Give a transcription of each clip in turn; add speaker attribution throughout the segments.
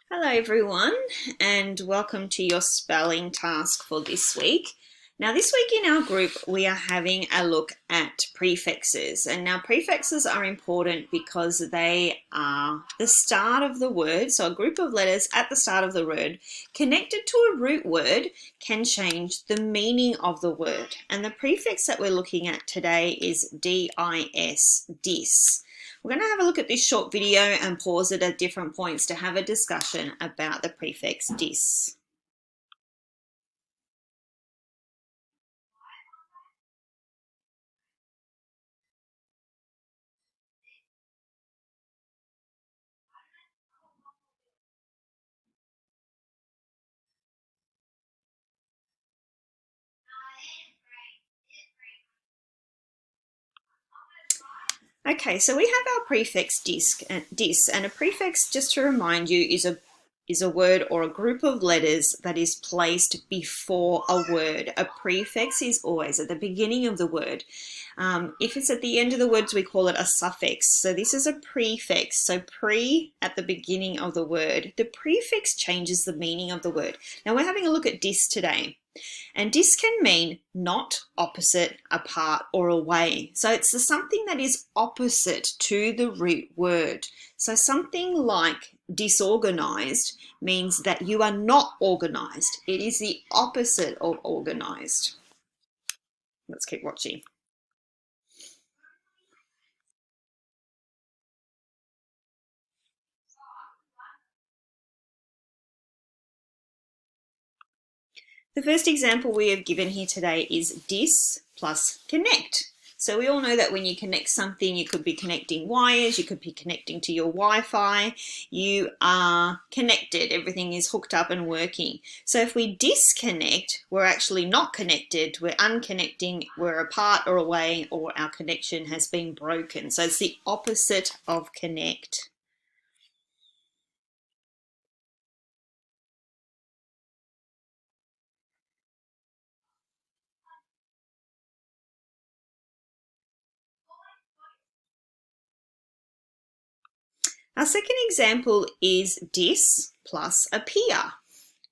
Speaker 1: Hello everyone, and welcome to your spelling task for this week. Now this week in our group we are having a look at prefixes, and now prefixes are important because they are the start of the word, so a group of letters at the start of the word connected to a root word can change the meaning of the word, and the prefix that we're looking at today is dis, dis. We're going to have a look at this short video and pause it at different points to have a discussion about the prefix dis. Okay, so we have our prefix dis, and a prefix, just to remind you, is a word or a group of letters that is placed before a word. A prefix is always at the beginning of the word. If it's at the end of the words, we call it a suffix. So this is a prefix. So pre at the beginning of the word. The prefix changes the meaning of the word. Now we're having a look at dis today. And dis can mean not, opposite, apart, or away. So it's something that is opposite to the root word. So something like disorganized means that you are not organized. It is the opposite of organized. Let's keep watching. The first example we have given here today is dis plus connect. So we all know that when you connect something, you could be connecting wires, you could be connecting to your Wi-Fi, you are connected, everything is hooked up and working. So if we disconnect, we're actually not connected, we're unconnecting, we're apart or away, or our connection has been broken. So it's the opposite of connect. Our second example is dis plus appear,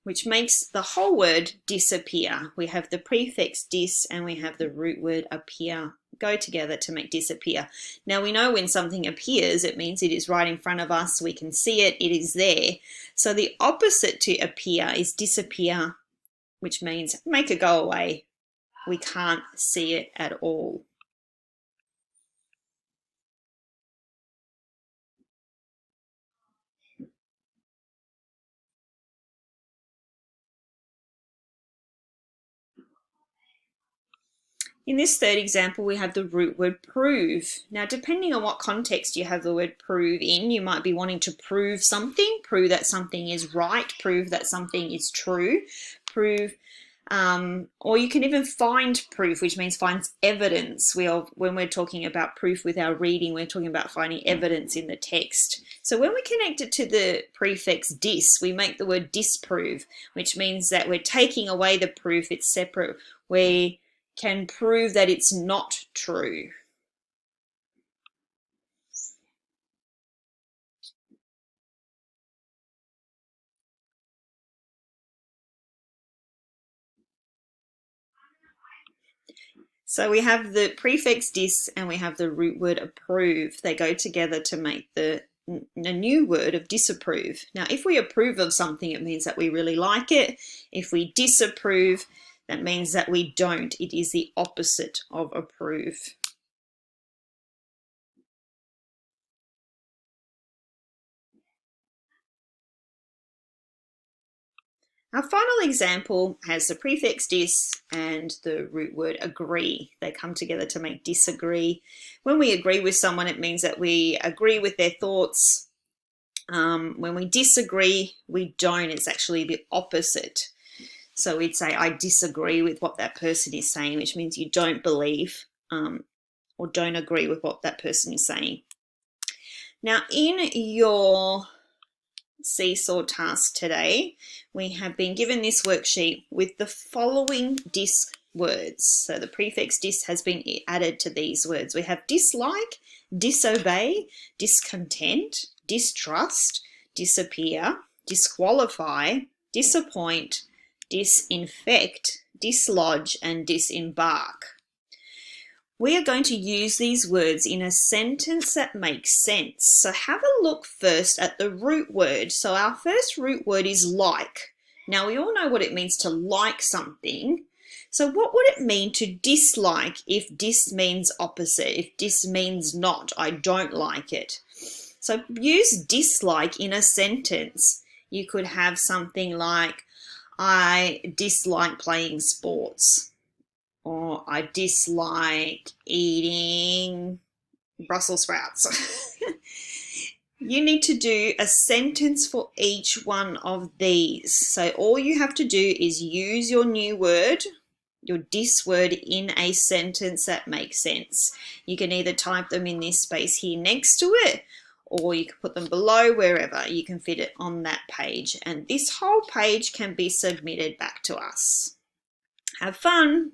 Speaker 1: which makes the whole word disappear. We have the prefix dis and we have the root word appear go together to make disappear. Now we know when something appears, it means it is right in front of us, we can see it, it is there. So the opposite to appear is disappear, which means make it go away. We can't see it at all. In this third example, we have the root word prove. Now, depending on what context you have the word prove in, you might be wanting to prove something, prove that something is right, prove that something is true, prove, or you can even find proof, which means finds evidence. When we're talking about proof with our reading, we're talking about finding evidence in the text. So when we connect it to the prefix dis, we make the word disprove, which means that we're taking away the proof, it's separate. We can prove that it's not true. So we have the prefix dis and we have the root word approve. They go together to make a new word of disapprove. Now, if we approve of something, it means that we really like it. If we disapprove, that means that we don't. It is the opposite of approve. Our final example has the prefix dis and the root word agree. They come together to make disagree. When we agree with someone, it means that we agree with their thoughts. When we disagree, we don't. It's actually the opposite. So we'd say, I disagree with what that person is saying, which means you don't believe or don't agree with what that person is saying. Now, in your Seesaw task today, we have been given this worksheet with the following dis words. So the prefix dis has been added to these words. We have dislike, disobey, discontent, distrust, disappear, disqualify, disappoint, disinfect, dislodge, and disembark. We are going to use these words in a sentence that makes sense. So have a look first at the root word. So our first root word is like. Now we all know what it means to like something. So what would it mean to dislike if dis means opposite, if dis means not, I don't like it? So use dislike in a sentence. You could have something like, I dislike playing sports, or I dislike eating Brussels sprouts. You need to do a sentence for each one of these. So all you have to do is use your new word, your dis word, in a sentence that makes sense. You can either type them in this space here next to it, or you can put them below, wherever you can fit it on that page. And this whole page can be submitted back to us. Have fun!